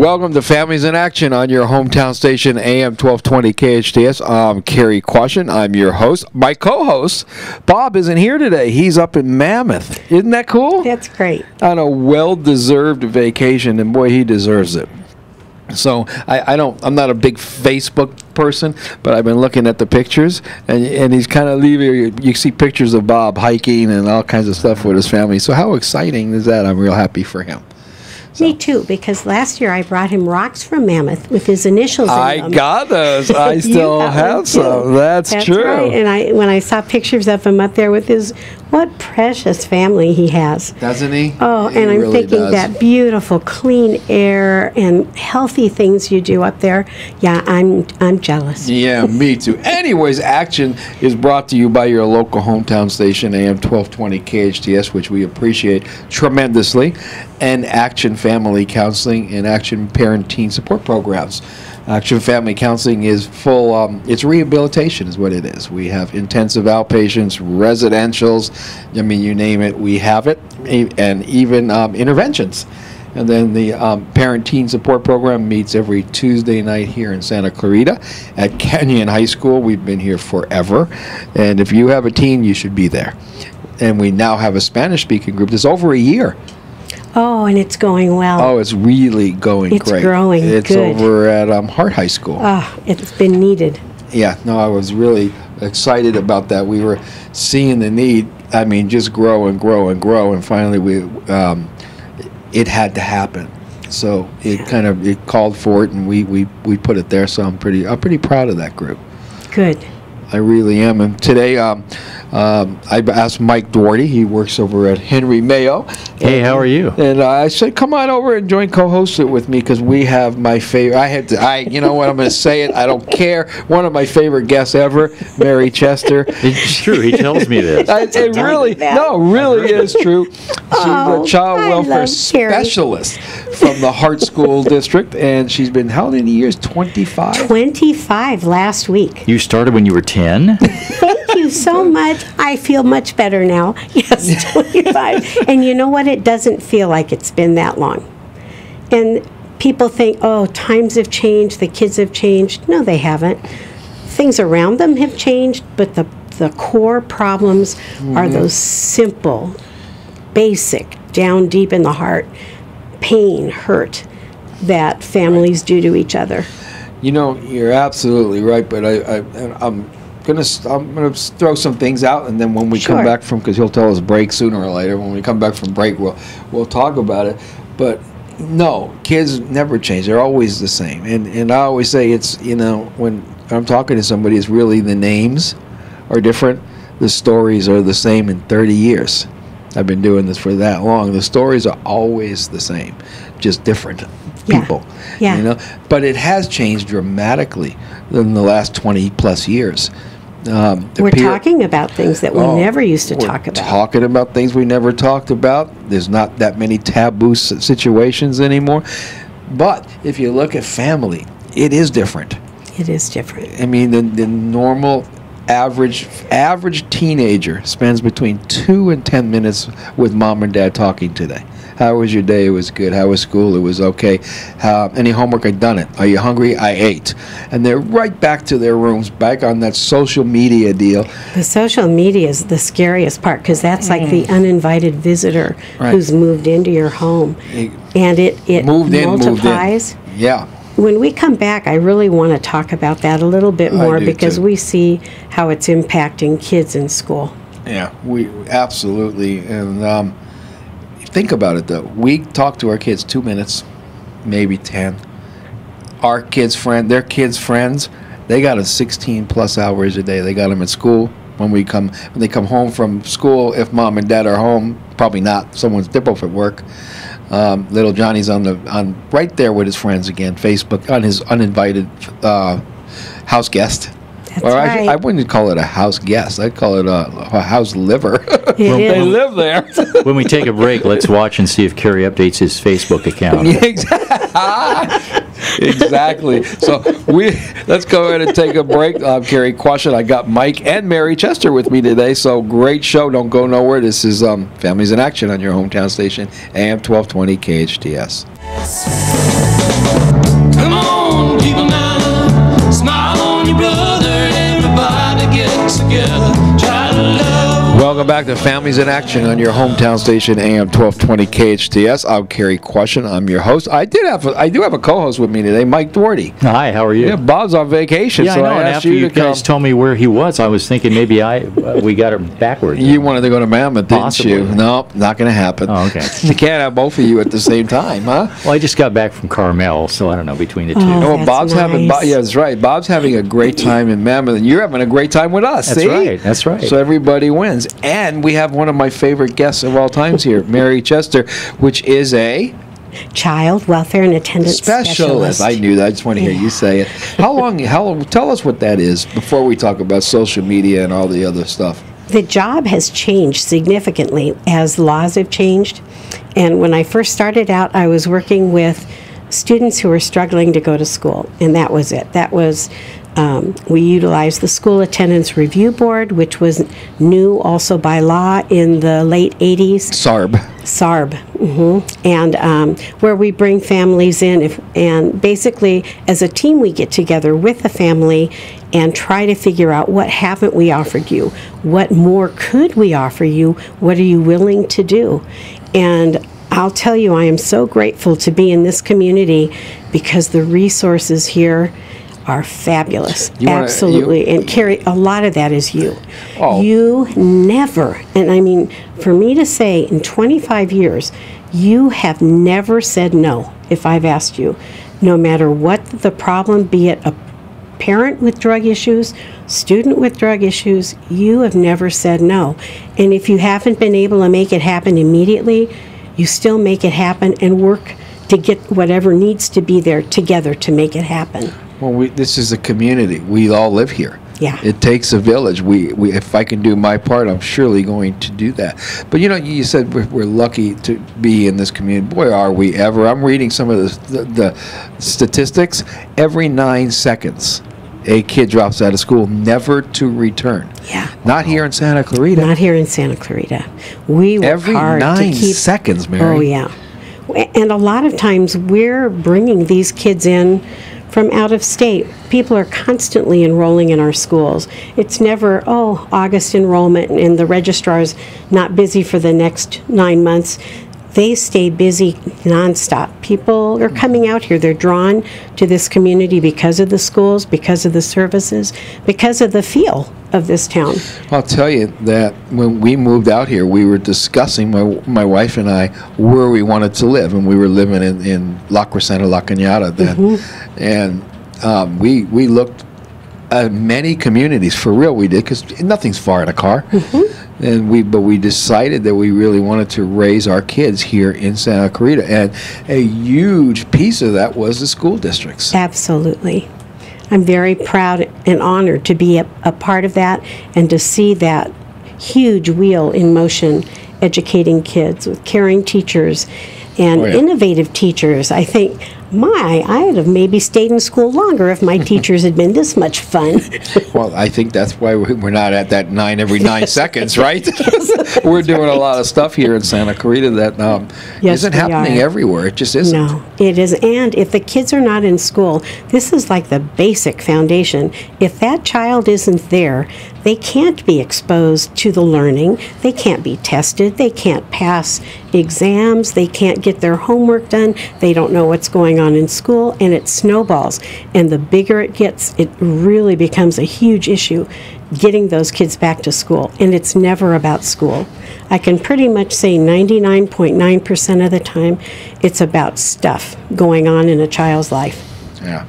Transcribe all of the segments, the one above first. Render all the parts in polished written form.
Welcome to Families in Action on your hometown station, AM 1220 KHTS. I'm Kerry Quashen. I'm your host. My co-host, Bob, isn't here today. He's up in Mammoth. Isn't that cool? That's great. On a well-deserved vacation, and boy, he deserves it. So I'm not a big Facebook person, but I've been looking at the pictures, and he's kind of leaving. You see pictures of Bob hiking and all kinds of stuff with his family. So how exciting is that? I'm real happy for him. So. Me too, because last year I brought him rocks from Mammoth with his initials in them. I got those. I still have some. That's true. Right. And when I saw pictures of him up there with his, what precious family he has. Doesn't he? Oh, he and I'm really thinking does. that beautiful, clean air and healthy things you do up there. Yeah, I'm jealous. Yeah, me too. Anyways, Action is brought to you by your local hometown station, AM 1220 KHTS, which we appreciate tremendously, and Action Family Counseling and Action Parent Teen Support Programs. Action Family Counseling is full, it's rehabilitation is what it is. We have intensive outpatients, residentials, I mean, you name it, we have it, and even interventions. And then the Parent Teen Support Program meets every Tuesday night here in Santa Clarita at Kenyon High School. We've been here forever. And if you have a teen, you should be there. And we now have a Spanish-speaking group that's over a year. Oh, and it's going well. Oh, it's really going great. It's growing It's good. over at Hart High School. Oh, it's been needed. Yeah, no, I was really excited about that. We were seeing the need, I mean, just grow and grow and grow. And finally, it had to happen. So it called for it, and we put it there. So I'm pretty proud of that group. Good. I really am. And today, I asked Mike Doherty. He works over at Henry Mayo. Hey, how are you? And I said, come on over and co-host it with me, because we have my favorite. You know what? I'm going to say it. I don't care. One of my favorite guests ever, Mary Chester. It's true. He tells me this. It really is true. She's a child welfare specialist from the Hart School District, and she's been how many years? 25. 25 last week. You started when you were 10? Thank you so much. I feel much better now. Yes, 25. And you know what? It doesn't feel like it's been that long. And people think, oh, times have changed, the kids have changed. No, they haven't. Things around them have changed, but the core problems are those simple, basic, down deep in the heart, pain, hurt that families do to each other. You know, you're absolutely right, but I'm gonna throw some things out, and then when we come back from, because he'll tell us break sooner or later. When we come back from break, we'll talk about it. But no, kids never change; they're always the same. And I always say it's, you know, when I'm talking to somebody, it's really the names are different. The stories are the same in 30 years. I've been doing this for that long. The stories are always the same, just different people. Yeah. You know, but it has changed dramatically in the last 20 plus years. We're talking about things that we never used to talk about. Talking about things we never talked about. There's not that many taboo situations anymore. But if you look at family, it is different. It is different. I mean, the normal average teenager spends between 2 and 10 minutes with mom and dad talking today. How was your day? It was good. How was school? It was okay. Any homework? I done it. Are you hungry? I ate. And they're right back to their rooms, back on that social media deal. The social media is the scariest part, because that's like the uninvited visitor who's moved into your home. And it multiplies. Moved in. Yeah. When we come back, I really want to talk about that a little bit more, because we see how it's impacting kids in school. Yeah, we absolutely. And think about it, though. We talk to our kids 2 minutes, maybe 10. Their kids' friends, they got them 16 plus hours a day. They got them at school. When they come home from school, if mom and dad are home, probably not. Someone's both at work. Little Johnny's on right there with his friends again. Facebook, on his uninvited house guest. That's right. I wouldn't call it a house guest. I'd call it a house liver. They live there. When we take a break, let's watch and see if Kerry updates his Facebook account. Exactly. So let's go ahead and take a break. I'm Kerry Quashen. I got Mike and Mary Chester with me today. So great show. Don't go nowhere. This is Families in Action on your hometown station, AM 1220 KHTS. Come on, people now, smile on your brother, everybody get together, try to love. Welcome back to Families in Action on your hometown station, AM 1220 KHTS. I'm Kerry Question. I'm your host. I do have a co-host with me today, Mike Doherty. Hi, how are you? Yeah, Bob's on vacation, Yeah, so I know. I And asked after you you to come. guys told me where he was, I was thinking maybe we got it backwards. You wanted to go to Mammoth, didn't Possibly. you? Nope, not going to happen. Oh, okay. You can't have both of you at the same time, huh? Well, I just got back from Carmel, so I don't know between the two. Oh. Well, That's Bob's having. nice. Yeah, that's right. Bob's having a great time in Mammoth, and you're having a great time with us. That's see? right, that's right. So everybody wins, and we have one of my favorite guests of all times here, Mary Chester, which is a Child welfare and attendance specialist. I knew that. I just want to hear you say it. How long? Tell us what that is before we talk about social media and all the other stuff. The job has changed significantly as laws have changed. And when I first started out, I was working with students who were struggling to go to school, and that was it. That was, we utilized the School Attendance Review Board, which was new also by law in the late 80s. SARB, and where we bring families in, and basically as a team we get together with the family and try to figure out what haven't we offered you, what more could we offer you, what are you willing to do. And I'll tell you, I am so grateful to be in this community because the resources here are fabulous. Absolutely. And Carrie, a lot of that is you. Oh. You never, and I mean, for me to say in 25 years, you have never said no if I've asked you, no matter what the problem, be it a parent with drug issues, student with drug issues, you have never said no. And if you haven't been able to make it happen immediately, you still make it happen and work to get whatever needs to be there together to make it happen. Well, this is a community. We all live here. Yeah. It takes a village. We if I can do my part, I'm surely going to do that. But you know, you said we're lucky to be in this community. Boy, are we ever. I'm reading some of the statistics. Every 9 seconds, a kid drops out of school, never to return. Yeah. Not here in Santa Clarita. Not here in Santa Clarita. We work Every hard 9 to keep. seconds, Mary. Oh yeah, and a lot of times we're bringing these kids in from out of state. People are constantly enrolling in our schools. It's never, oh, August enrollment and the registrar's not busy for the next 9 months. They stay busy nonstop. People are coming out here. They're drawn to this community because of the schools, because of the services, because of the feel of this town. I'll tell you that when we moved out here, we were discussing, my wife and I, where we wanted to live, and we were living in La Crescenta, La Cañada then. And we looked at many communities, for real we did, because nothing's far in a car. And but we decided that we really wanted to raise our kids here in Santa Clarita, and a huge piece of that was the school districts. Absolutely. I'm very proud and honored to be a part of that and to see that huge wheel in motion, educating kids with caring teachers and Oh, yeah. innovative teachers. I think, I'd have maybe stayed in school longer if my teachers had been this much fun. Well, I think that's why we're not at that every 9 seconds, right? We're doing a lot of stuff here in Santa Clarita that Yes, isn't we happening are. everywhere. It just isn't. No, it is. And if the kids are not in school, this is like the basic foundation. If that child isn't there, they can't be exposed to the learning. They can't be tested. They can't pass exams. They can't get their homework done. They don't know what's going on in school, and it snowballs. And the bigger it gets, it really becomes a huge issue getting those kids back to school. And it's never about school. I can pretty much say 99.9% of the time, it's about stuff going on in a child's life. Yeah.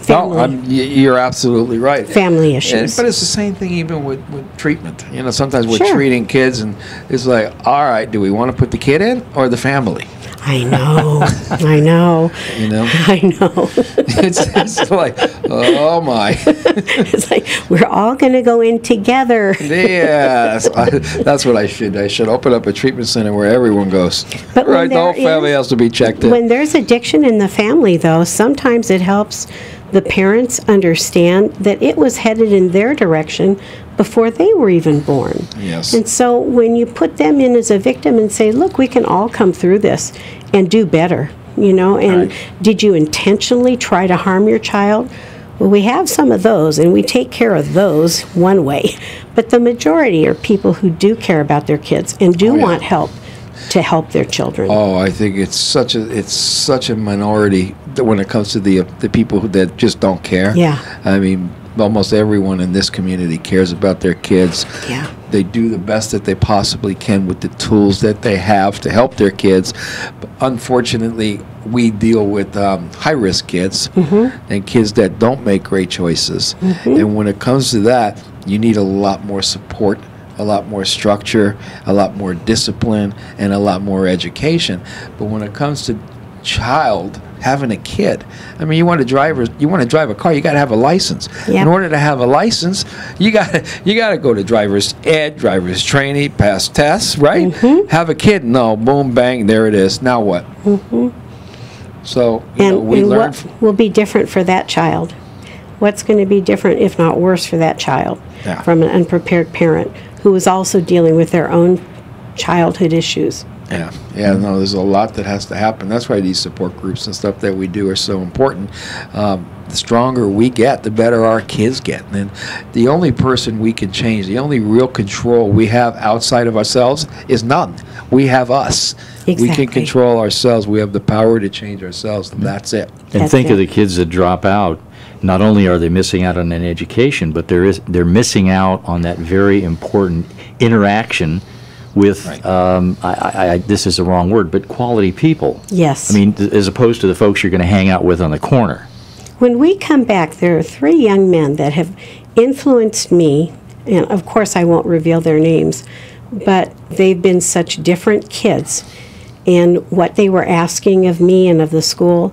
Family. You're absolutely right. Family issues. But it's the same thing even with treatment. You know, sometimes we're Sure. treating kids, and it's like, all right, do we want to put the kid in or the family? I know. I know. You know? I know. It's like, oh my. It's like, we're all going to go in together. Yes, that's what I should. I should open up a treatment center where everyone goes. But when Right, the whole there family is- has to be checked in. When there's addiction in the family, though, sometimes it helps the parents understand that it was headed in their direction before they were even born. Yes. And so when you put them in as a victim and say, look, we can all come through this and do better, you know, and Right. did you intentionally try to harm your child? Well, we have some of those, and we take care of those one way. But the majority are people who do care about their kids and do yeah. want help to help their children. Oh, I think it's such a minority when it comes to the people that just don't care. Yeah. I mean, almost everyone in this community cares about their kids. Yeah. They do the best that they possibly can with the tools that they have to help their kids. But unfortunately, we deal with high-risk kids and kids that don't make great choices. And when it comes to that, you need a lot more support, a lot more structure, a lot more discipline, and a lot more education. But when it comes to having a kid, I mean, you want to drive a car, you got to have a license. Yep. In order to have a license, you got to go to driver's ed, driver's training, pass tests, right? Have a kid, no, boom, bang, there it is. Now what? So we learn. What will be different for that child? What's going to be different, if not worse, for that child Yeah. from an unprepared parent who is also dealing with their own childhood issues? No, there's a lot that has to happen. That's why these support groups and stuff that we do are so important. The stronger we get, the better our kids get. And the only person we can change, the only real control we have outside of ourselves is none. We have us. We Exactly. can control ourselves. We have the power to change ourselves, and that's it. And That's think of it. the kids that drop out. Not only are they missing out on an education, but they're missing out on that very important interaction with, Right. this is the wrong word, but quality people. Yes. I mean, as opposed to the folks you're going to hang out with on the corner. When we come back, there are 3 young men that have influenced me, and of course I won't reveal their names, but they've been such different kids, and what they were asking of me and of the school,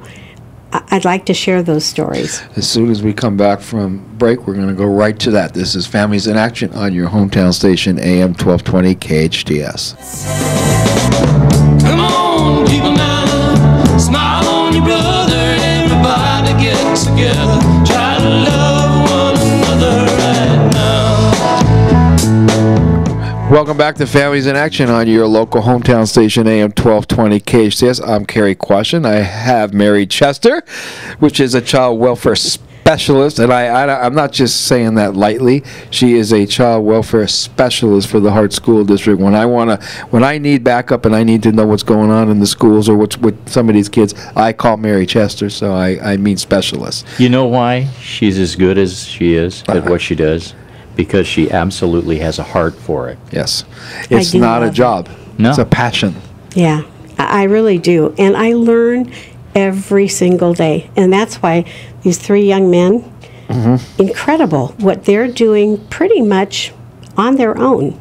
I'd like to share those stories. As soon as we come back from break, we're going to go right to that. This is Families in Action on your hometown station, AM 1220 KHTS. Come on, people now, smile on your brother. Everybody get together, try to love one another right now. Welcome back to Families in Action on your local hometown station, AM 1220 KHTS. I'm Kerry Quashen. I have Mary Chester, which is a child welfare specialist, and I'm not just saying that lightly. She is a child welfare specialist for the Hart School District. When I need backup and I need to know what's going on in the schools or what's with some of these kids, I call Mary Chester. So I mean specialist. You know why she's as good as she is at what she does? Because she absolutely has a heart for it. Yes, it's do not a love job. No. It's a passion. Yeah, I really do. And I learn every single day. And that's why these 3 young men, incredible what they're doing pretty much on their own.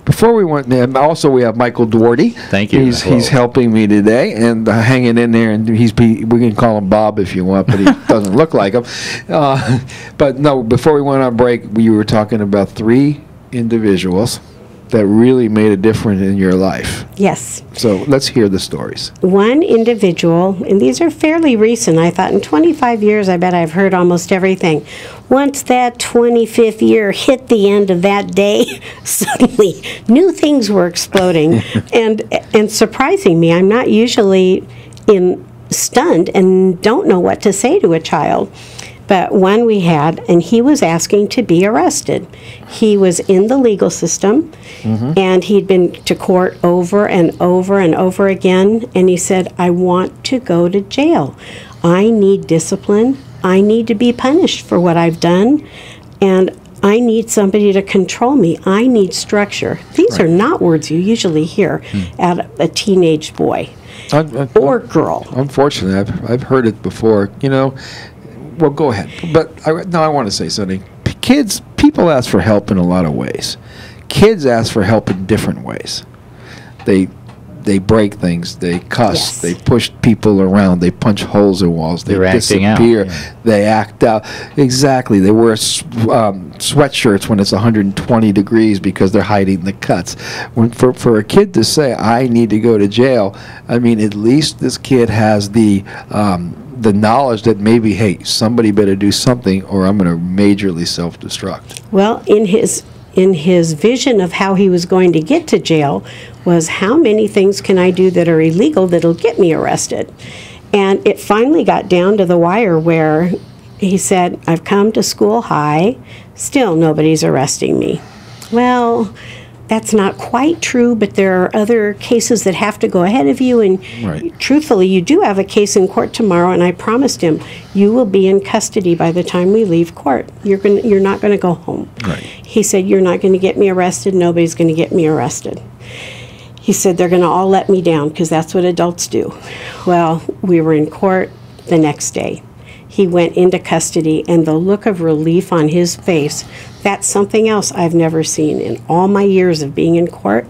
Before we went there, also we have Michael Duarte. Thank you. He's Hello. helping me today and hanging in there, and we can call him Bob if you want, but he doesn't look like him. But no, before we went on break, we were talking about 3 individuals that really made a difference in your life. Yes. So let's hear the stories. One individual, and these are fairly recent. I thought in 25 years, I bet I've heard almost everything. Once that 25th year hit the end of that day, suddenly new things were exploding and surprising me. I'm not usually stunned and don't know what to say to a child. But one we had, and he was asking to be arrested. He was in the legal system, and he'd been to court over and over and over again, and he said, I want to go to jail. I need discipline. I need to be punished for what I've done, and I need somebody to control me. I need structure. These are not words you usually hear out of a teenage boy or girl. Unfortunately, I've heard it before. Well, go ahead. But I want to say something. People ask for help in a lot of ways. Kids ask for help in different ways. They they break things, they cuss, Yes. they push people around, they punch holes in walls, they They're acting out, disappear, yeah. they act out. Exactly. They wear sweatshirts when it's 120 degrees because they're hiding the cuts. When for a kid to say, I need to go to jail, I mean, at least this kid has the knowledge that maybe, hey, somebody better do something or I'm going to majorly self-destruct. Well, in his vision of how he was going to get to jail was, how many things can I do that are illegal that'll get me arrested? And it finally got down to the wire where he said, I've come to school high, still nobody's arresting me. Well, that's not quite true, but there are other cases that have to go ahead of you, and Right. truthfully, you do have a case in court tomorrow, and I promised him, you will be in custody by the time we leave court. You're not going to go home. Right. He said, you're not going to get me arrested, nobody's going to get me arrested. He said, they're going to all let me down, because that's what adults do. Well, we were in court the next day. He went into custody, and the look of relief on his face, that's something else I've never seen in all my years of being in court.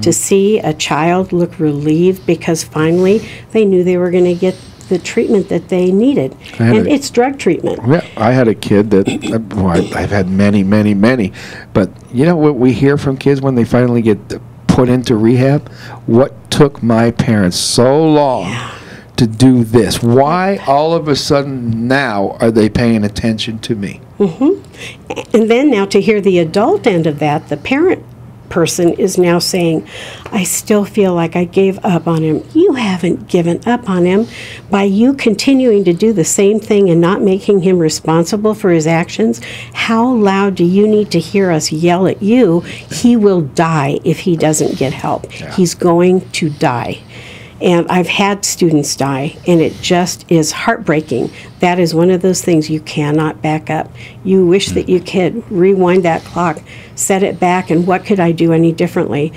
To see a child look relieved because finally they knew they were going to get the treatment that they needed. And it's drug treatment. Yeah, I had a kid that, well, I've had many, but you know what we hear from kids when they finally get put into rehab? What took my parents so long to do this? Why all of a sudden now are they paying attention to me? And then now to hear the adult end of that, the parent person is now saying, I still feel like I gave up on him. You haven't given up on him. By you continuing to do the same thing and not making him responsible for his actions, how loud do you need to hear us yell at you? He will die if he doesn't get help. He's going to die. And I've had students die, and it just is heartbreaking. That is one of those things you cannot back up. You wish that you could rewind that clock, set it back, and what could I do any differently?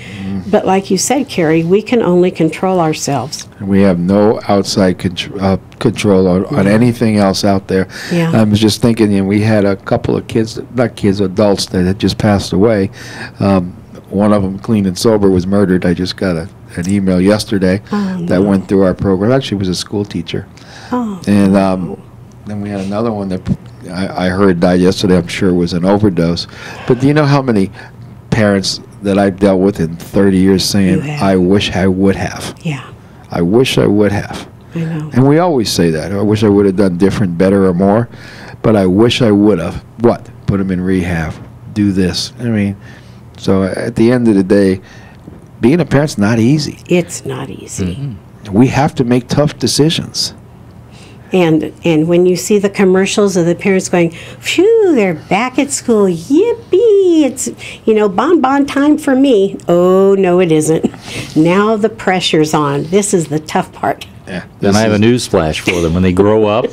But like you said, Carrie, we can only control ourselves. We have no outside control on anything else out there. Yeah. I was just thinking, you know, we had a couple of kids, not kids, adults that had just passed away. One of them, clean and sober, was murdered. I just got an email yesterday that went through our program. Actually, was a school teacher. And then we had another one that I heard died yesterday. I'm sure it was an overdose. But do you know how many parents that I've dealt with in 30 years saying, I wish I would have. Yeah, I wish I would have. I know. And we always say that. I wish I would have done different, better, or more. But I wish I would have. What? Put them in rehab. Do this. I mean, so at the end of the day, being a parent's not easy. It's not easy. We have to make tough decisions. And when you see the commercials of the parents going, phew, they're back at school, yippee, it's, bonbon time for me. Oh, no, it isn't. Now the pressure's on. This is the tough part. Yeah. Then I have a news flash for them. When they grow up,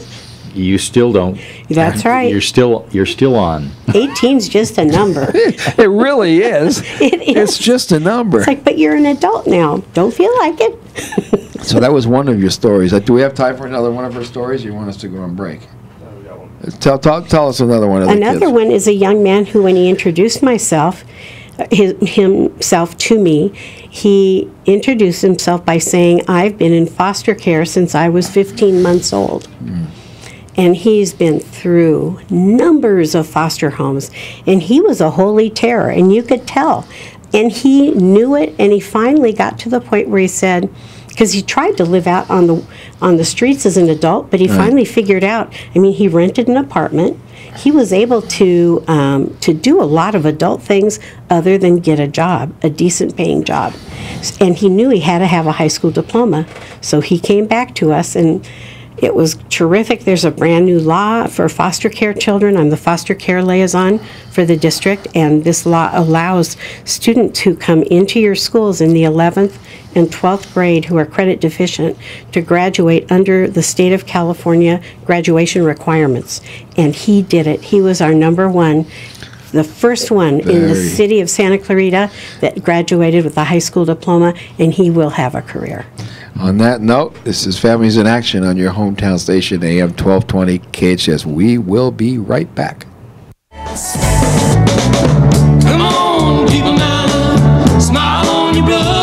you still don't. That's right. You're still on. 18's just a number. It really is. It is. It's just a number. It's like, but you're an adult now. Don't feel like it. So that was one of your stories. Do we have time for another one of her stories, or you want us to go on break? Tell us another one of the Another kids. one is a young man who, when he introduced himself to me, he introduced himself by saying, I've been in foster care since I was 15 months old. And he's been through numbers of foster homes. And he was a holy terror, and you could tell. And he knew it, and he finally got to the point where he said, because he tried to live out on the streets as an adult, but he finally figured out, he rented an apartment. He was able to do a lot of adult things other than get a job, a decent paying job. And he knew he had to have a high school diploma. So he came back to us, and it was terrific. There's a brand new law for foster care children. I'm the foster care liaison for the district, and this law allows students who come into your schools in the 11th and 12th grade who are credit deficient to graduate under the state of California graduation requirements. And he did it. He was our number one, the first one in the city of Santa Clarita that graduated with a high school diploma, and he will have a career. On that note, this is Families in Action on your hometown station, AM 1220 KHS. We will be right back. Come on, people now, smile on your brother.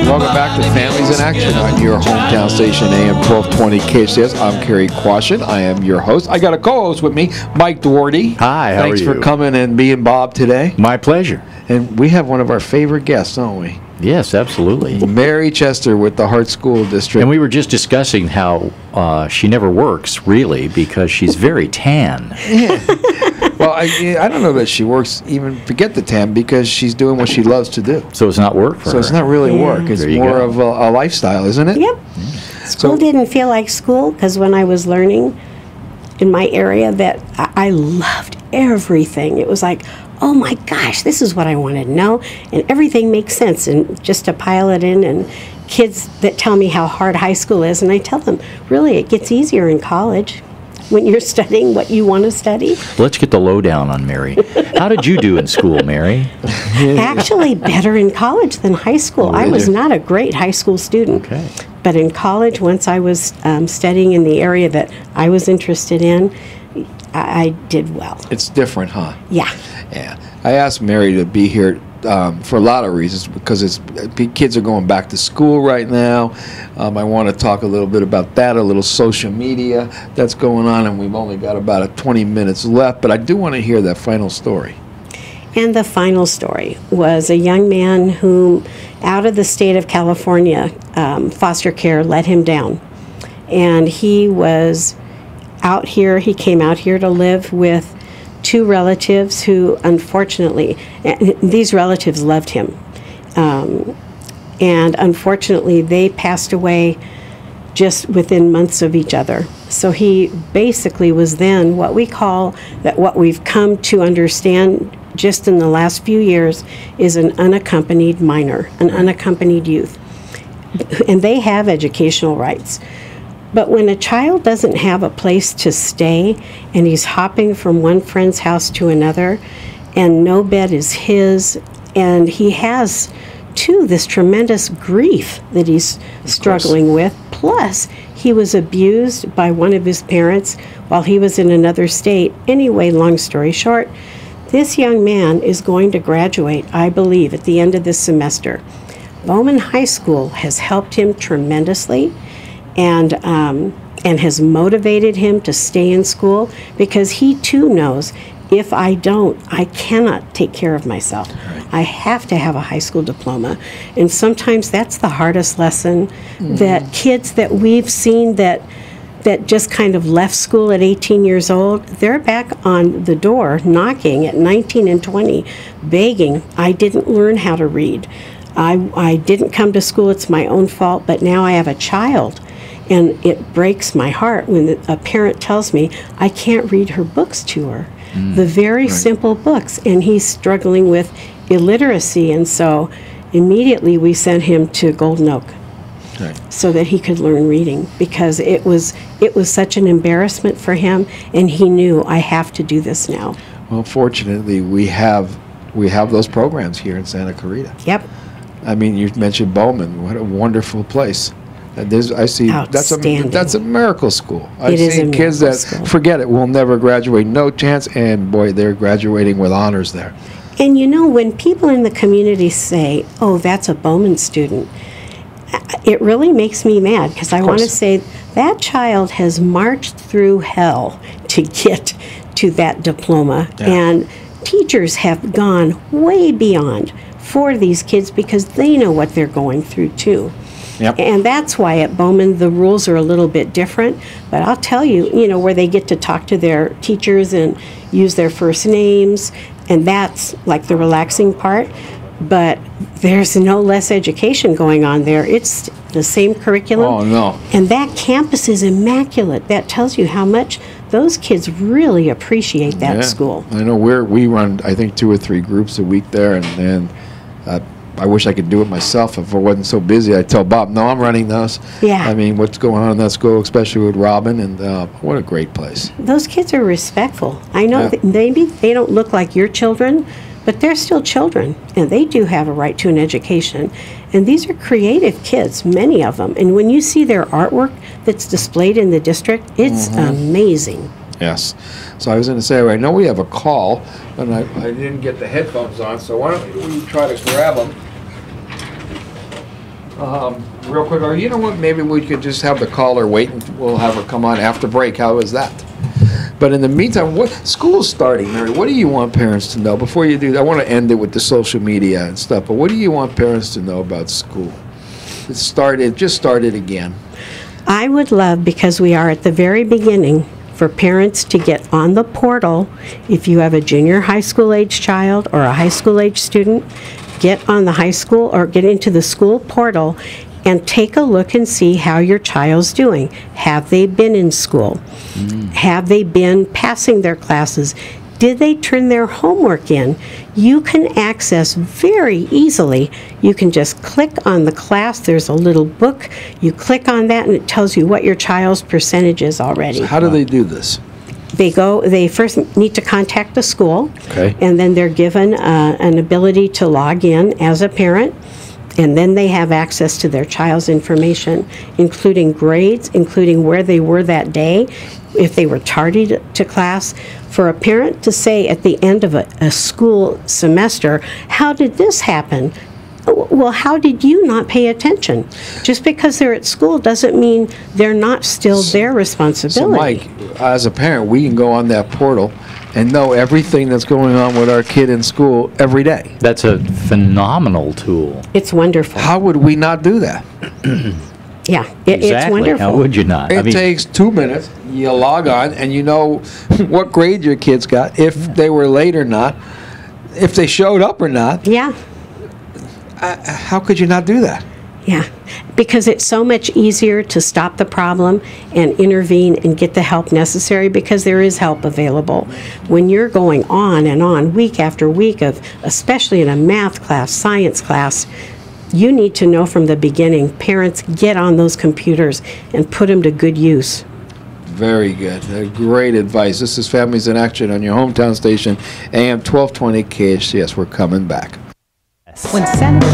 Welcome back to Families in Action on your hometown station, AM 1220 KHCS. I'm Kerry Quashen. I am your host. I got a co-host with me, Mike Doherty. Hi, how Thanks are you? for coming and being Bob today. My pleasure. And we have one of our favorite guests, don't we? Yes, absolutely. Mary Chester with the Hart School District. And we were just discussing how she never works, really, because she's very tan. Well, I don't know that she works, even forget the tan, because she's doing what she loves to do. So it's not work for her. So it's not really work. It's There you more go. of a lifestyle, isn't it? Yep. School didn't feel like school because when I was learning in my area that I loved everything. It was like, oh my gosh, this is what I wanted to know, and everything makes sense. And just to pile it in, and kids that tell me how hard high school is, and I tell them, really, it gets easier in college when you're studying what you want to study. Let's get the lowdown on Mary. How did you do in school, Mary? Actually, better in college than high school. I was not a great high school student. Okay. But in college, once I was studying in the area that I was interested in, I did well. It's different, huh? Yeah. Yeah. I asked Mary to be here for a lot of reasons, because kids are going back to school right now. I want to talk a little bit about that, a little social media that's going on, and we've only got about 20 minutes left, but I do want to hear that final story. And the final story was a young man whom, out of the state of California, foster care let him down. And he was out here, he came out here to live with two relatives who, unfortunately, these relatives loved him. And unfortunately, they passed away just within months of each other. So he basically was then what we call, that what we've come to understand just in the last few years, is an unaccompanied minor, an unaccompanied youth. And they have educational rights. But when a child doesn't have a place to stay and he's hopping from one friend's house to another and no bed is his, and he has too this tremendous grief that he's struggling with, plus he was abused by one of his parents while he was in another state. Anyway, long story short, this young man is going to graduate, I believe, at the end of this semester. Bowman High School has helped him tremendously, and has motivated him to stay in school, because he too knows, if I don't, I cannot take care of myself. I have to have a high school diploma. And sometimes that's the hardest lesson that kids that we've seen that just kind of left school at 18 years old, they're back on the door knocking at 19 and 20, begging, I didn't learn how to read. I didn't come to school, it's my own fault, but now I have a child. And it breaks my heart when a parent tells me I can't read her books to her. The very simple books. And he's struggling with illiteracy. And so immediately we sent him to Golden Oak so that he could learn reading, because it was such an embarrassment for him. And he knew, I have to do this now. Well, fortunately, we have those programs here in Santa Clarita. Yep. I mean, you mentioned Bowman. What a wonderful place. I see Outstanding. that's a miracle school. I've It is a seen kids that miracle school. forget it, will never graduate, no chance, and boy, they're graduating with honors there. And you know, when people in the community say, oh, that's a Bowman student, it really makes me mad, because I want to say that child has marched through hell to get to that diploma. Yeah. And teachers have gone way beyond for these kids, because they know what they're going through too. Yep. And that's why at Bowman the rules are a little bit different. But I'll tell you, where they get to talk to their teachers and use their first names, and that's like the relaxing part. But there's no less education going on there. It's the same curriculum. Oh, no. And that campus is immaculate. That tells you how much those kids really appreciate that Yeah. school. I know we run, I think, 2 or 3 groups a week there, and I wish I could do it myself if I wasn't so busy. I'd tell Bob, no, I'm running those. Yeah. I mean, what's going on in that school, especially with Robin, and what a great place. Those kids are respectful. I know Yeah. that maybe they don't look like your children, but they're still children, and they do have a right to an education. And these are creative kids, many of them. And when you see their artwork that's displayed in the district, it's amazing. Yes. So I was going to say, I know we have a call, and I didn't get the headphones on, so why don't we try to grab them? Real quick, or you know what, maybe we could just have the caller wait and we'll have her come on after break. How is that? But in the meantime, what school's starting, Mary? What do you want parents to know? Before you do that, I want to end it with the social media and stuff, but what do you want parents to know about school? It just started again. I would love, because we are at the very beginning, for parents to get on the portal. If you have a junior high school age child or a high school age student, get on the high school or get into the school portal and take a look and see how your child's doing. Have they been in school? Have they been passing their classes? Did they turn their homework in? You can access very easily. You can just click on the class. There's a little book. You click on that and it tells you what your child's percentage is already. How do they do this? They first need to contact the school. Okay. And then they're given an ability to log in as a parent. And then they have access to their child's information, including grades, including where they were that day, if they were tardy to class. For a parent to say at the end of a school semester, how did this happen? Well, how did you not pay attention? Just because they're at school doesn't mean they're not still their responsibility. So, Mike, as a parent, we can go on that portal and know everything that's going on with our kid in school every day. That's a phenomenal tool. It's wonderful. How would we not do that? Yeah, it's Exactly. wonderful. How would you not? It takes 2 minutes. You log on and you know what grade your kids got, if they were late or not, if they showed up or not. Yeah. How could you not do that? Yeah, because it's so much easier to stop the problem and intervene and get the help necessary, because there is help available. When you're going on and on week after week of, especially in a math class, science class, you need to know from the beginning, parents, get on those computers and put them to good use. Very good. Great advice. This is Families in Action on your hometown station, AM 1220 KHTS. We're coming back. When Senator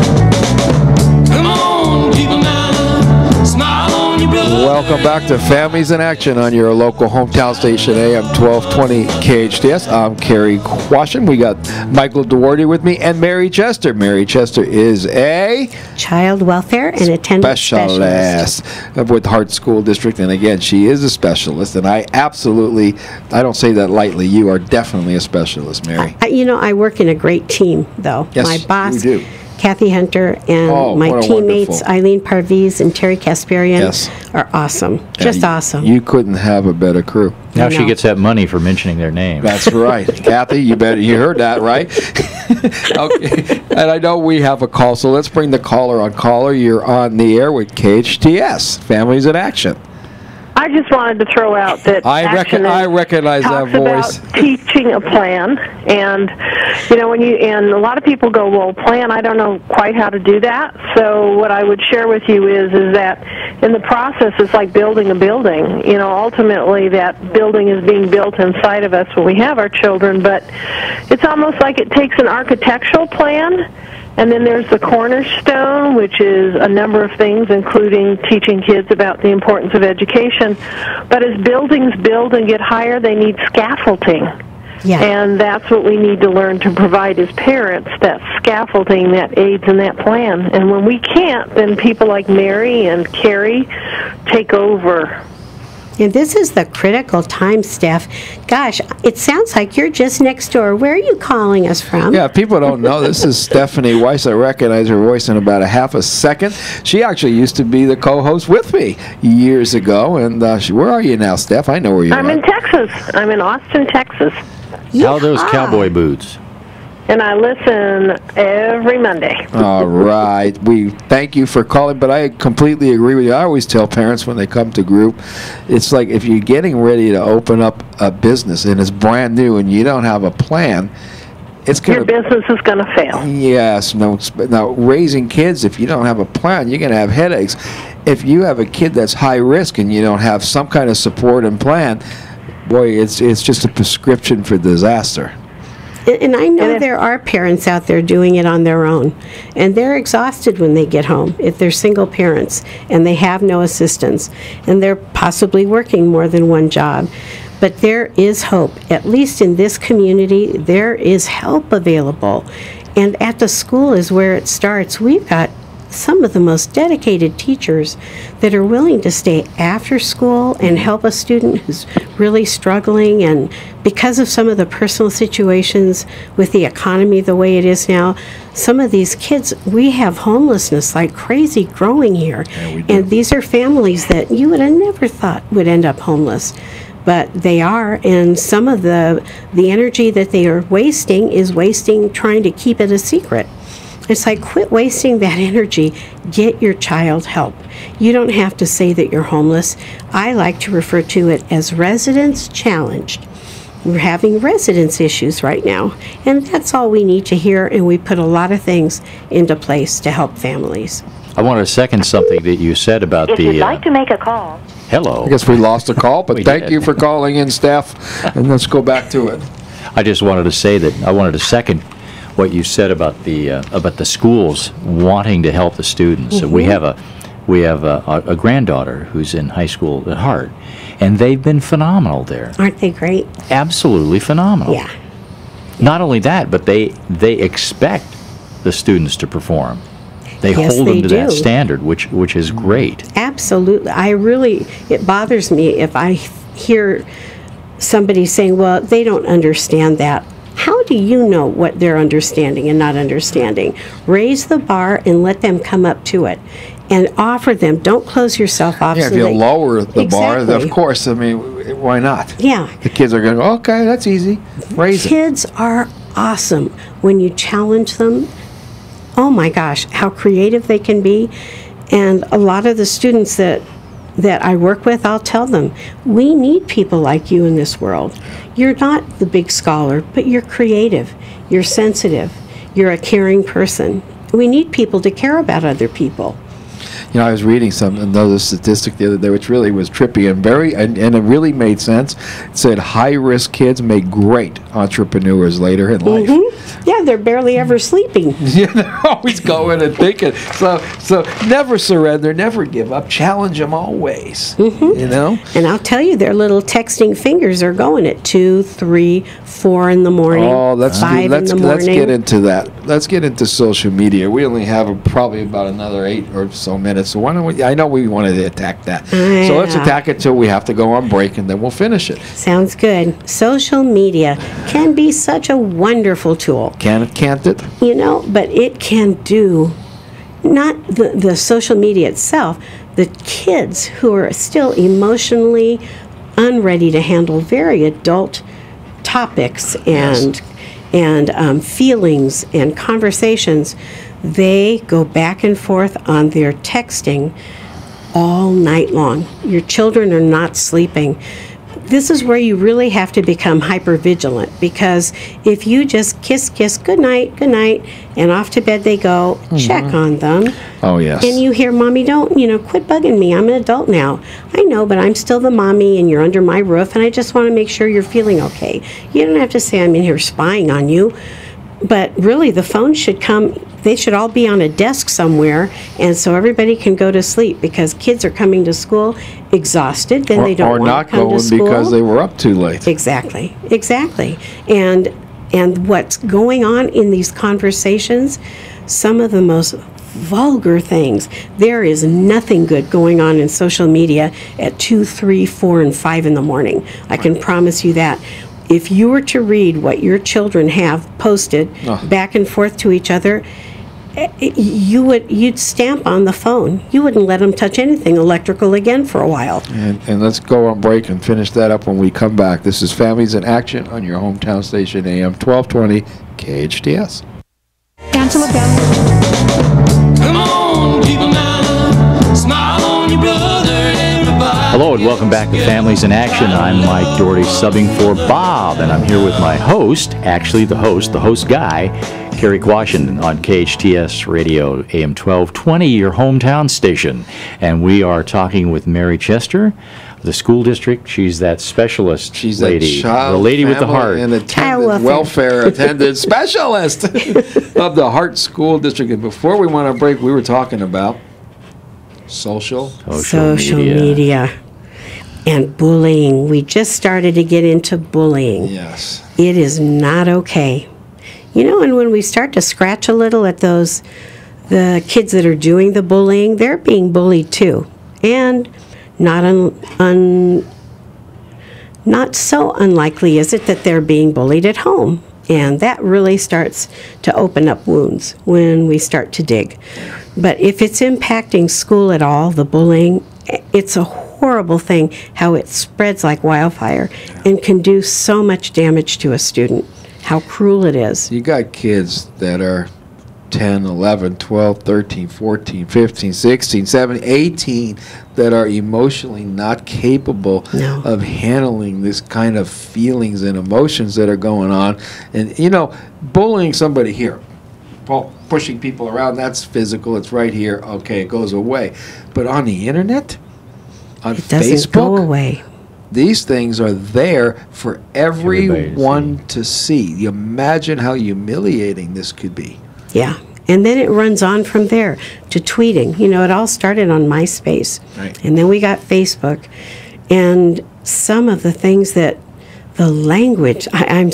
Come on, people now, smile on your brother. Welcome back to Families in Action on your local hometown station, AM 1220 KHTS. I'm Kerry Quashen. We got Michael Duarte with me and Mary Chester. Mary Chester is a Child welfare and attendance specialist with Hart School District, and again, she is a specialist, and I don't say that lightly. You are definitely a specialist, Mary. I work in a great team, though. Yes, my boss, we do. Kathy Hunter, and my what a teammates, wonderful- Eileen Parviz and Terry Kasparian, Yes. are awesome. Just awesome. You couldn't have a better crew. Now I she know. gets that money for mentioning their name. That's right. Kathy, you heard that, right? Okay. And I know we have a call, so let's bring the caller on. Caller, you're on the air with KHTS, Families in Action. I just wanted to throw out that I recognize that talks voice. about teaching a plan, and and a lot of people go, well, plan, I don't know quite how to do that. So what I would share with you is that in the process, it's like building a building. Ultimately that building is being built inside of us when we have our children, but it's almost like it takes an architectural plan. And then there's the cornerstone, which is a number of things, including teaching kids about the importance of education. But as buildings build and get higher, they need scaffolding. Yeah. And that's what we need to learn to provide as parents, that scaffolding that aids in that plan. And when we can't, then people like Mary and Carrie take over. And this is the critical time, Steph. Gosh, it sounds like you're just next door. Where are you calling us from? Yeah, people don't know. This is Stephanie Weiss. I recognize her voice in about a half a second. She actually used to be the co-host with me years ago. And where are you now, Steph? I know where you are. I'm in Texas. I'm in Austin, Texas. How are those Yeehaw. cowboy boots? And I listen every Monday. All right. We thank you for calling, but I completely agree with you. I always tell parents when they come to group, it's like if you're getting ready to open up a business and it's brand new and you don't have a plan, it's going Your business is going to fail. Yes. No. Now, raising kids, if you don't have a plan, you're going to have headaches. If you have a kid that's high risk and you don't have some kind of support and plan, boy, it's just a prescription for disaster. And I know there are parents out there doing it on their own, and they're exhausted when they get home if they're single parents and they have no assistance, and they're possibly working more than one job. But there is hope. At least in this community, there is help available. And at the school is where it starts. We've got some of the most dedicated teachers that are willing to stay after school and help a student who's really struggling. And because of some of the personal situations with the economy the way it is now, some of these kids, we have homelessness like crazy growing here. Yeah, we do. And these are families that you would have never thought would end up homeless. But they are, and some of the energy that they are wasting is wasting trying to keep it a secret. It's like, quit wasting that energy. Get your child help. You don't have to say that you're homeless. I like to refer to it as residence challenged. We're having residence issues right now, and that's all we need to hear, and we put a lot of things into place to help families. I want to second something that you said about If the... you'd like to make a call. Hello. I guess we lost a call, but We thank did. you for calling in, Steph, and let's go back to it. I just wanted to say that I wanted to second what you said about the schools wanting to help the students. Mm-hmm. We have a granddaughter who's in high school at Hart, and they've been phenomenal there. Aren't they great? Absolutely phenomenal. Yeah. Not only that, but they expect the students to perform. They Yes, hold them they to that do. standard, which is great. Absolutely. It bothers me if I hear somebody saying, well, they don't understand that. How do you know what they're understanding and not understanding? Raise the bar and let them come up to it. And offer them. Don't close yourself off. Yeah, if so you they- lower the bar, Exactly. of course, I mean, why not? Yeah. The kids are going to go, okay, that's easy. Raise it. Kids are awesome when you challenge them. Oh my gosh, how creative they can be. And a lot of the students that I work with, I'll tell them, we need people like you in this world. You're not the big scholar, but you're creative, you're sensitive, you're a caring person. We need people to care about other people. You know, I was reading another statistic the other day, which really was trippy and it really made sense. It said high-risk kids make great entrepreneurs later in life. Yeah, they're barely ever sleeping. Yeah, they're always going and thinking. So never surrender, never give up. Challenge them always. You know. And I'll tell you, their little texting fingers are going at 2, 3, 4 in the morning, Oh, let's 5 in the morning. let's get into that. Let's get into social media. We only have probably about another 8 or so minutes. So why don't we? I know we wanted to attack that. So let's Yeah. attack it till we have to go on break, and then we'll finish it. Sounds good. Social media can be such a wonderful tool, Can't it? you know, but it can do, not the social media itself, the kids who are still emotionally unready to handle very adult topics and feelings and conversations. They go back and forth on their texting all night long. Your children are not sleeping. This is where you really have to become hyper vigilant, because if you just kiss, good night, and off to bed they go, check on them. Oh yes. And you hear, Mommy, don't, quit bugging me. I'm an adult now. I know, but I'm still the mommy, and you're under my roof, and I just want to make sure you're feeling okay. You don't have to say I'm in here spying on you. But really, the phone should come, they should all be on a desk somewhere, and so everybody can go to sleep, because kids are coming to school exhausted, then they don't or want not to come going to school. because they were up too late. Exactly. And what's going on in these conversations, some of the most vulgar things. There is nothing good going on in social media at 2, 3, 4, and 5 in the morning. I can promise you that. If you were to read what your children have posted back and forth to each other, you'd stamp on the phone. You wouldn't let them touch anything electrical again for a while. And let's go on break and finish that up when we come back. This is Families in Action on your hometown station, AM 1220 KHTS. Angela Bell. Come on, people now, smile on your brother, everybody. Hello and welcome back to Families in Action. I'm Mike Doherty, subbing for Bob, and I'm here with my host, actually the host guy, Kerry Washington on KHTS Radio, AM 1220, your hometown station. And we are talking with Mary Chester, the school district. She's that specialist She's lady, that child, the lady with the family, heart. and Child welfare. welfare attendant specialist of the Hart School District. And before we went on break, we were talking about social Media. And bullying. We just started to get into bullying. Yes. It is not okay. And when we start to scratch a little at those the kids that are doing the bullying, they're being bullied too. And not not so unlikely is it that they're being bullied at home. And that really starts to open up wounds when we start to dig. But if it's impacting school at all, the bullying, it's a horrible thing how it spreads like wildfire and can do so much damage to a student, how cruel it is. You got kids that are 10, 11, 12, 13, 14, 15, 16, 17, 18 that are emotionally not capable No. of handling this kind of feelings and emotions that are going on. And, you know, bullying somebody here, pushing people around, that's physical, it's right here, okay, it goes away. But on the internet, on It doesn't Facebook, go away. these things are there for everyone to see. You imagine how humiliating this could be. Yeah. And then it runs on from there to tweeting. You know, it all started on MySpace. Right. And then we got Facebook. And some of the things that the language, I'm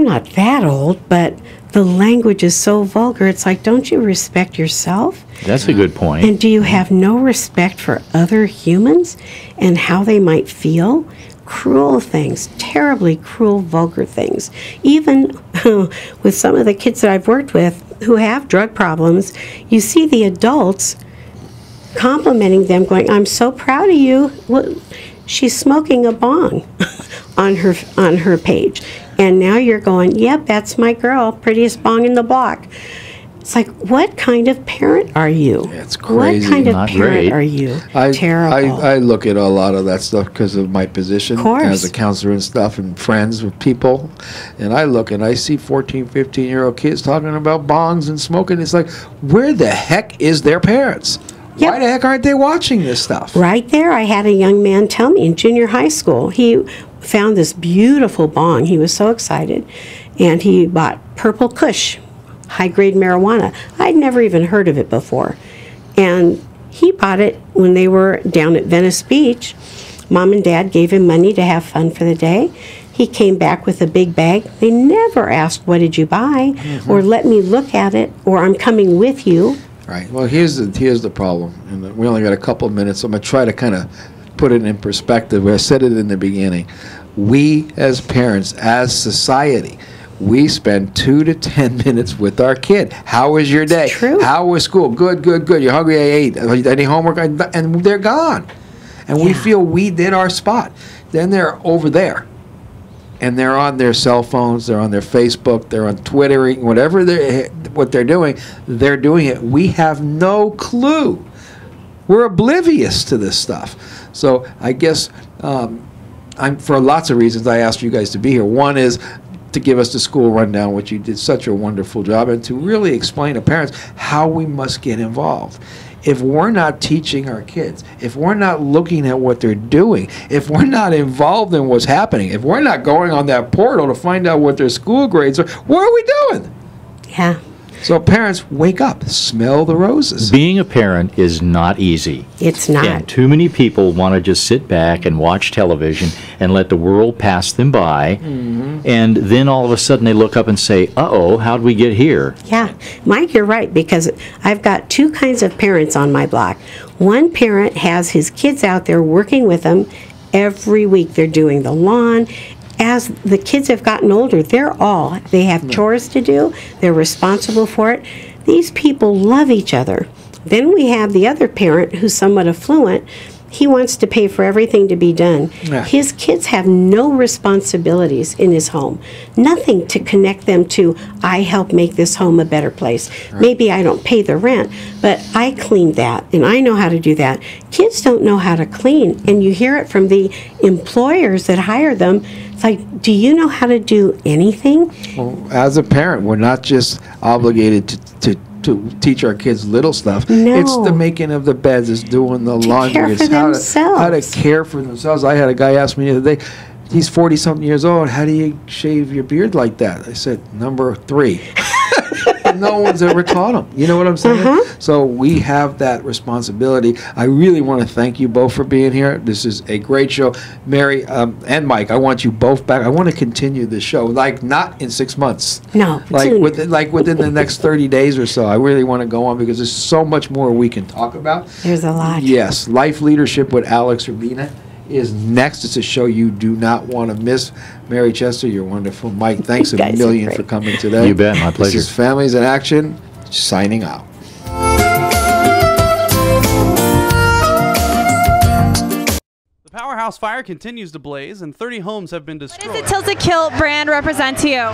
not that old, but the language is so vulgar. It's like, don't you respect yourself? That's a good point. And do you have no respect for other humans and how they might feel? Cruel things, terribly cruel, vulgar things. Even with some of the kids that I've worked with who have drug problems, you see the adults complimenting them, going, "I'm so proud of you. Well, she's smoking a bong on her page." And now you're going, "Yep, that's my girl, prettiest bong in the block." It's like, what kind of parent are you? It's crazy. What kind of Not parent great. are you? I Terrible. look at a lot of that stuff because of my position course. as a counselor and stuff and friends with people. And I look and I see 14, 15-year-old kids talking about bongs and smoking. It's like, where the heck is their parents? Yep. Why the heck aren't they watching this stuff? Right there, I had a young man tell me in junior high school, he found this beautiful bong. He was so excited. And he bought Purple Kush, high-grade marijuana. I'd never even heard of it before. And he bought it when they were down at Venice Beach. Mom and Dad gave him money to have fun for the day. He came back with a big bag. They never asked, "What did you buy?" Or "Let me look at it," or "I'm coming with you." Right. Well, here's the problem. And we only got a couple of minutes. So I'm going to try to kind of put it in perspective. I said it in the beginning. We as parents, as society, we spend 2 to 10 minutes with our kid. How was your day? true. How was school? Good, good, good. You're hungry? I ate. Any homework? And they're gone. And we Yeah. feel we did our spot. Then they're over there. And they're on their cell phones, they're on their Facebook, they're on Twittering, whatever what they're doing it. We have no clue. We're oblivious to this stuff. So I guess for lots of reasons I asked you guys to be here. One is to give us the school rundown, which you did such a wonderful job, and to really explain to parents how we must get involved. If we're not teaching our kids, if we're not looking at what they're doing, if we're not involved in what's happening, if we're not going on that portal to find out what their school grades are, what are we doing? Yeah. So parents, wake up, smell the roses. Being a parent is not easy. It's not. And too many people want to just sit back and watch television and let the world pass them by. And then all of a sudden they look up and say, uh-oh, how'd we get here? Yeah, Mike, you're right, because I've got two kinds of parents on my block. One parent has his kids out there working with them every week. They're doing the lawn. As the kids have gotten older, they have chores to do. They're responsible for it. These people love each other. Then we have the other parent who's somewhat affluent. He wants to pay for everything to be done. Yeah. His kids have no responsibilities in his home. Nothing to connect them to, I help make this home a better place. Maybe I don't pay the rent, but I cleaned that, and I know how to do that. Kids don't know how to clean, and you hear it from the employers that hire them. It's like, do you know how to do anything? Well, as a parent, we're not just obligated to teach our kids little stuff. No. It's the making of the beds, it's doing the laundry, care it's for how to themselves. care for themselves. I had a guy ask me the other day, he's 40-something years old, how do you shave your beard like that? I said, number 3. no one's ever taught them. You know what I'm saying? So we have that responsibility. I really want to thank you both for being here. This is a great show. Mary and Mike, I want you both back. I want to continue this show, like not in 6 months. No, like within the next 30 days or so. I really want to go on because there's so much more we can talk about. There's a lot. Yes, Life Leadership with Alex Urbina is next. It's a show you do not want to miss. Mary Chester, you're wonderful. Mike, thanks a million for coming today. You bet, my pleasure. This is Families in Action, signing out. The Powerhouse Fire continues to blaze, and 30 homes have been destroyed. What does the Tilted Kilt brand represent to you?